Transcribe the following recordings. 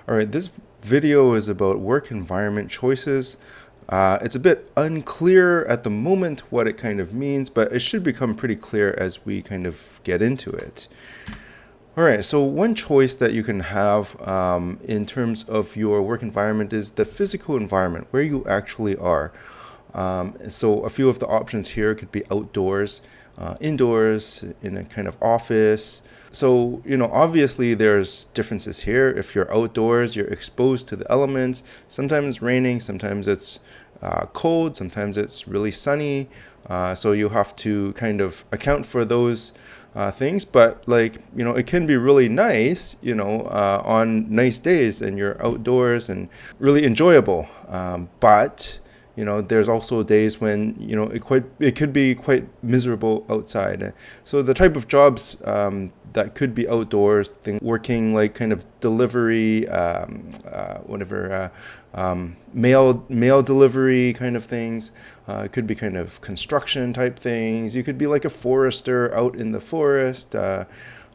All right, this video is about work environment choices. It's a bit unclear at the moment what it kind of means, but it should become pretty clear as we kind of get into it. All right, so one choice that you can have in terms of your work environment is the physical environment, where you actually are. So a few of the options here could be outdoors, indoors, in a kind of office. So, obviously there's differences here. If you're outdoors, you're exposed to the elements. Sometimes it's raining, sometimes it's cold, sometimes it's really sunny. So you have to kind of account for those things. But it can be really nice, on nice days and you're outdoors and really enjoyable. But there's also days when it could be quite miserable outside. So the type of jobs that could be outdoors, working like kind of delivery, mail delivery kind of things. It could be kind of construction type things. You could be like a forester out in the forest.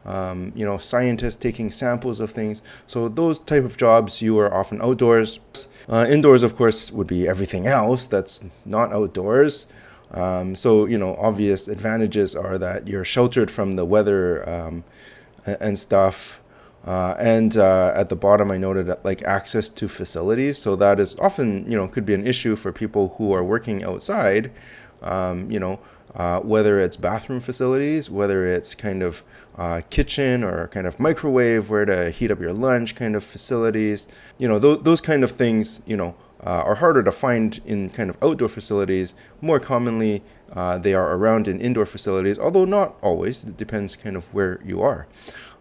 Scientists taking samples of things. So those type of jobs, you are often outdoors. Indoors, of course, would be everything else that's not outdoors. Obvious advantages are that you're sheltered from the weather and stuff. And at the bottom, I noted like access to facilities. So that is often, could be an issue for people who are working outside. Whether it's bathroom facilities, whether it's kind of kitchen or kind of microwave where to heat up your lunch kind of facilities, those kind of things, are harder to find in kind of outdoor facilities. More commonly, they are around in indoor facilities, although not always. It depends kind of where you are.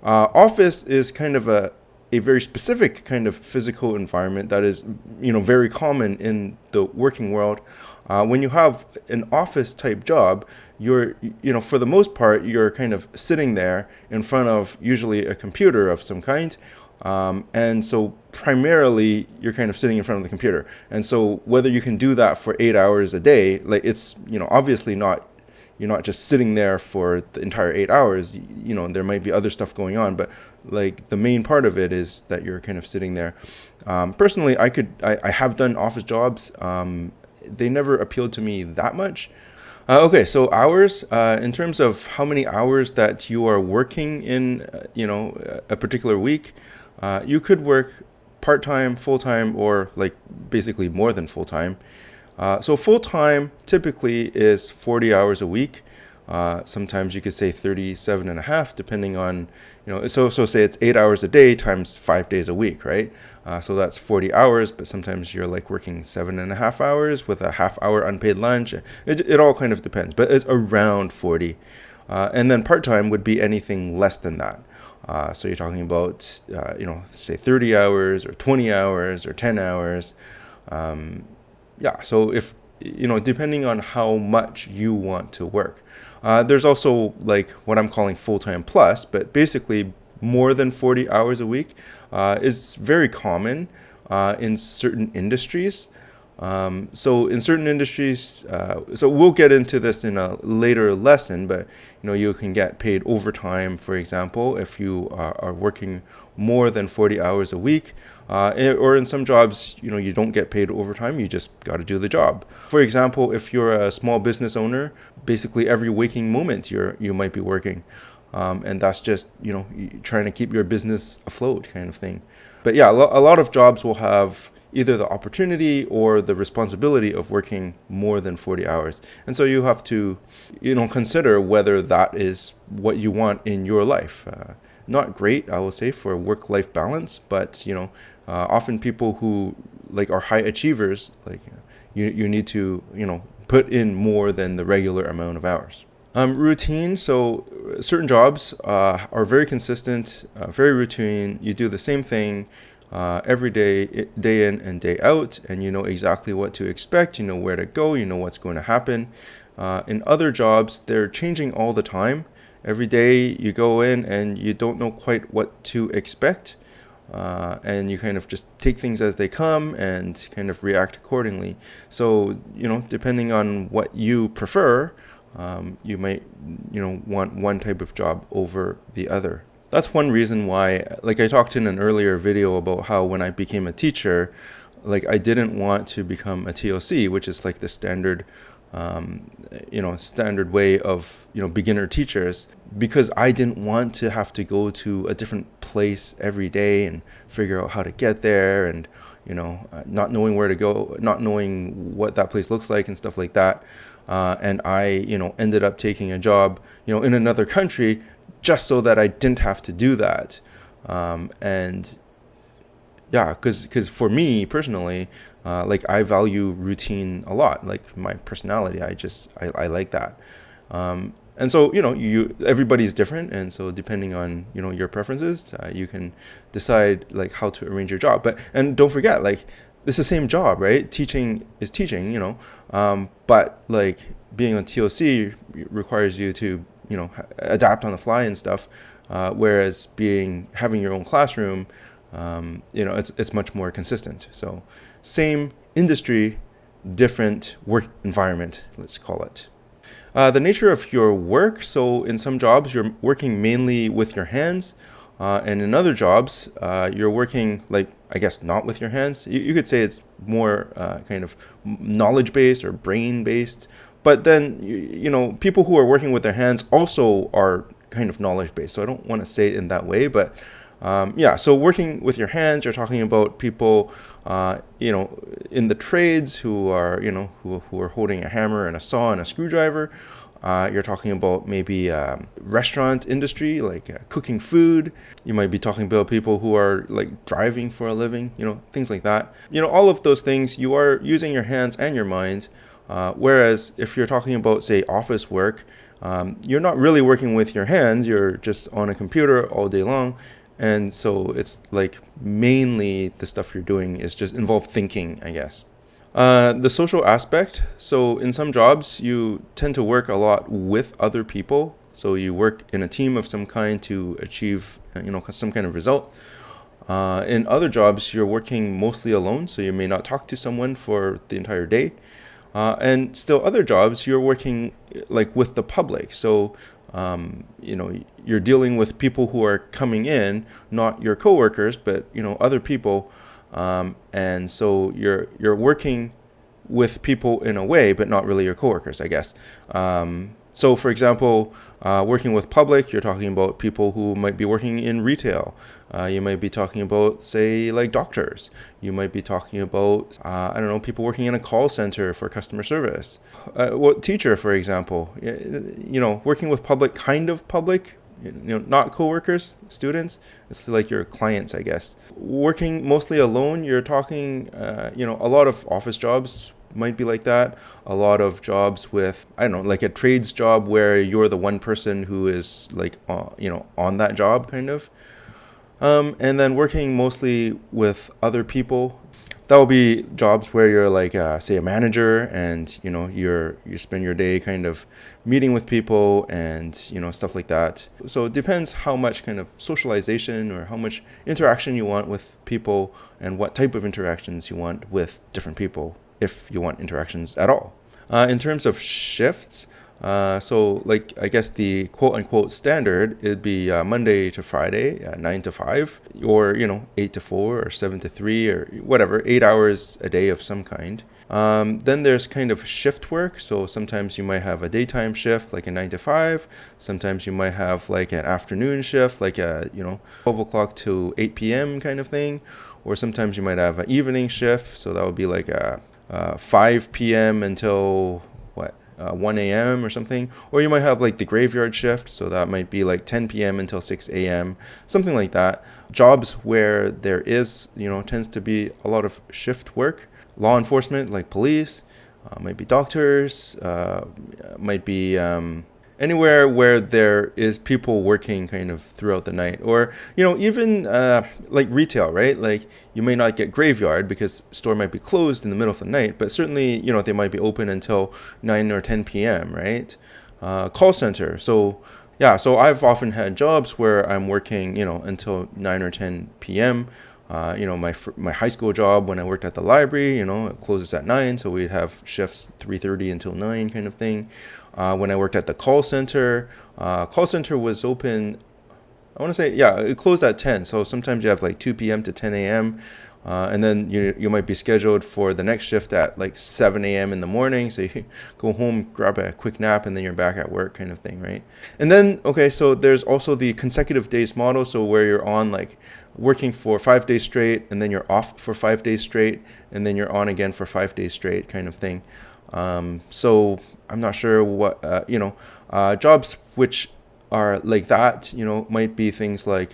Office is kind of a very specific kind of physical environment that is, very common in the working world. When you have an office type job, you're, for the most part, you're kind of sitting there in front of usually a computer of some kind. And so primarily you're kind of sitting in front of the computer. And so whether you can do that for 8 hours a day, like it's, obviously not, you're not just sitting there for the entire 8 hours. There might be other stuff going on, but like the main part of it is that you're kind of sitting there. Personally, I have done office jobs. They never appealed to me that much. Okay, so hours, in terms of how many hours that you are working in, a particular week, you could work part-time, full-time, or like basically more than full-time. So full-time typically is 40 hours a week. Sometimes you could say 37 and a half, depending on, so say it's 8 hours a day times 5 days a week, right? So that's 40 hours, but sometimes you're like working 7.5 hours with a half-hour unpaid lunch. It all kind of depends, but it's around 40. And then part-time would be anything less than that. So you're talking about, say 30 hours or 20 hours or 10 hours. So if, depending on how much you want to work. There's also like what I'm calling full-time plus, but basically more than 40 hours a week is very common in certain industries. So in certain industries, so we'll get into this in a later lesson, but you can get paid overtime, for example, if you are working more than 40 hours a week. Or in some jobs, you don't get paid overtime, you just got to do the job. For example, if you're a small business owner, basically every waking moment you might be working. And that's just, trying to keep your business afloat kind of thing. But yeah, a lot of jobs will have either the opportunity or the responsibility of working more than 40 hours. And so you have to, consider whether that is what you want in your life. Not great, I will say, for work-life balance, but, often people who like are high achievers, like you need to, put in more than the regular amount of hours. Routine. So certain jobs are very consistent, very routine. You do the same thing every day, day in and day out, and you know exactly what to expect. You know where to go. You know what's going to happen. In other jobs, they're changing all the time. Every day you go in and you don't know quite what to expect. And you kind of just take things as they come and kind of react accordingly. So, depending on what you prefer, you might, want one type of job over the other. That's one reason why, like I talked in an earlier video about how when I became a teacher, like I didn't want to become a TOC, which is like the standard, standard way of, beginner teachers, because I didn't want to have to go to a different place every day and figure out how to get there and, not knowing where to go, not knowing what that place looks like and stuff like that. And I, ended up taking a job, in another country just so that I didn't have to do that. And yeah, because for me personally, like I value routine a lot. Like my personality, I like that. And so everybody's different, and so depending on your preferences, you can decide like how to arrange your job. And don't forget, like it's the same job, right? Teaching is teaching, but like being on TOC requires you to adapt on the fly and stuff, whereas having your own classroom, it's much more consistent. So same industry, different work environment, let's call it. The nature of your work. So in some jobs, you're working mainly with your hands. And in other jobs, you're working, like, I guess, not with your hands. You could say it's more kind of knowledge-based or brain-based. But then, people who are working with their hands also are kind of knowledge-based. So I don't want to say it in that way. But so working with your hands, you're talking about people, in the trades who are, who are holding a hammer and a saw and a screwdriver. You're talking about maybe restaurant industry, like cooking food. You might be talking about people who are like driving for a living, things like that. All of those things, you are using your hands and your mind. Whereas if you're talking about, say, office work, you're not really working with your hands. You're just on a computer all day long. And so it's like mainly the stuff you're doing is just involve thinking, I guess. The social aspect. So in some jobs, you tend to work a lot with other people. So you work in a team of some kind to achieve, some kind of result. In other jobs, you're working mostly alone. So you may not talk to someone for the entire day. And still other jobs, you're working like with the public. So, you're dealing with people who are coming in, not your coworkers, but, other people. And so you're working with people in a way, but not really your coworkers, I guess. So for example, working with public, you're talking about people who might be working in retail. You might be talking about, say, like doctors. You might be talking about, people working in a call center for customer service. Teacher, for example, working with public, kind of public, not coworkers, students. It's like your clients, I guess. Working mostly alone, you're talking, a lot of office jobs might be like that. A lot of jobs with, like a trades job where you're the one person who is like, on that job kind of. And then working mostly with other people. That will be jobs where you're like, say, a manager, and you spend your day kind of meeting with people and stuff like that. So it depends how much kind of socialization or how much interaction you want with people and what type of interactions you want with different people, if you want interactions at all. In terms of shifts, so like I guess the quote unquote standard, it'd be Monday to Friday, 9 to 5, or 8 to 4 or 7 to 3 or whatever, 8 hours a day of some kind. Then there's kind of shift work. So sometimes you might have a daytime shift, like a 9 to 5. Sometimes you might have like an afternoon shift, like a 12 o'clock to 8 p.m. kind of thing. Or sometimes you might have an evening shift. So that would be like a 5 p.m. until 1 a.m. or something. Or you might have like the graveyard shift, so that might be like 10 p.m. until 6 a.m., something like that. Jobs where there is, tends to be a lot of shift work. Law enforcement, like police, might be doctors, might be anywhere where there is people working kind of throughout the night. Or, even like retail, right? Like you may not get graveyard because store might be closed in the middle of the night, but certainly, they might be open until 9 or 10 p.m., right? Call center. So I've often had jobs where I'm working, until 9 or 10 p.m. My high school job when I worked at the library, it closes at 9, so we'd have shifts 3:30 until 9 kind of thing. When I worked at the call center was open I want to say, yeah, it closed at 10. So sometimes you have like 2 p.m. to 10 a.m. And then you might be scheduled for the next shift at like 7 a.m. in the morning. So you go home, grab a quick nap, and then you're back at work kind of thing, right? And then, okay, so there's also the consecutive days model. So where you're on like working for 5 days straight, and then you're off for 5 days straight, and then you're on again for 5 days straight kind of thing. So I'm not sure what, jobs which are like that, might be things like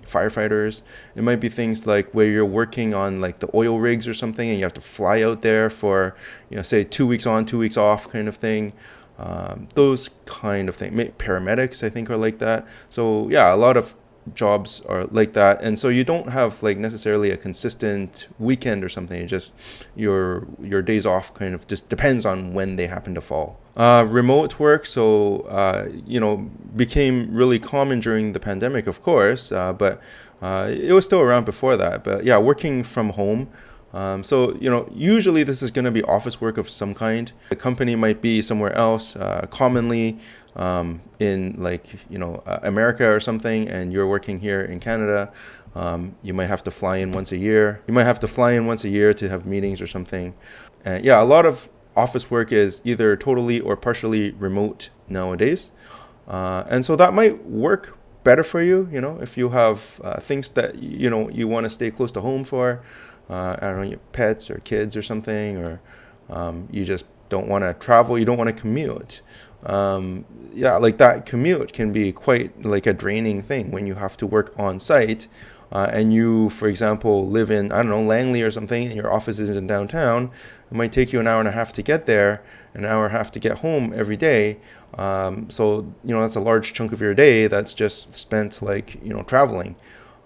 firefighters. It might be things like where you're working on like the oil rigs or something, and you have to fly out there for, say 2 weeks on, 2 weeks off kind of thing. Those kind of things. Paramedics, I think, are like that. So yeah, a lot of jobs are like that, and so you don't have like necessarily a consistent weekend or something. It just your days off kind of just depends on when they happen to fall. Remote work, so became really common during the pandemic, of course, but it was still around before that. But yeah, working from home. So, usually this is going to be office work of some kind. The company might be somewhere else, commonly in like, America or something, and you're working here in Canada. You might have to fly in once a year. You might have to fly in once a year to have meetings or something. And yeah, a lot of office work is either totally or partially remote nowadays. And so that might work better for you, if you have things that, you want to stay close to home for. I don't know, your pets or kids or something, or you just don't want to travel, you don't want to commute. Yeah, like that commute can be quite like a draining thing when you have to work on site. And you, for example, live in, I don't know, Langley or something, and your office is in downtown. It might take you an hour and a half to get there, an hour and a half to get home every day. So, that's a large chunk of your day that's just spent like, traveling.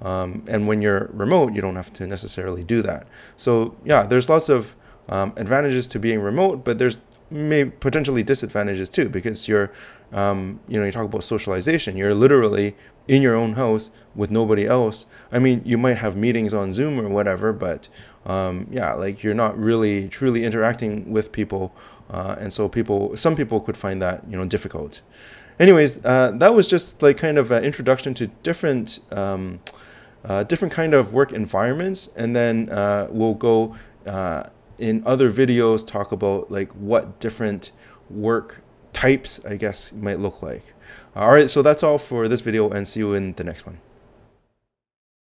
And when you're remote, you don't have to necessarily do that. So yeah, there's lots of advantages to being remote, but there's potentially disadvantages too, because you talk about socialization. You're literally in your own house with nobody else. I mean, you might have meetings on Zoom or whatever, but yeah, like you're not really truly interacting with people. And so some people could find that, difficult. Anyways, that was just like kind of an introduction to different kind of work environments, and then we'll go in other videos talk about like what different work types, I guess, might look like. All right, so that's all for this video, and see you in the next one.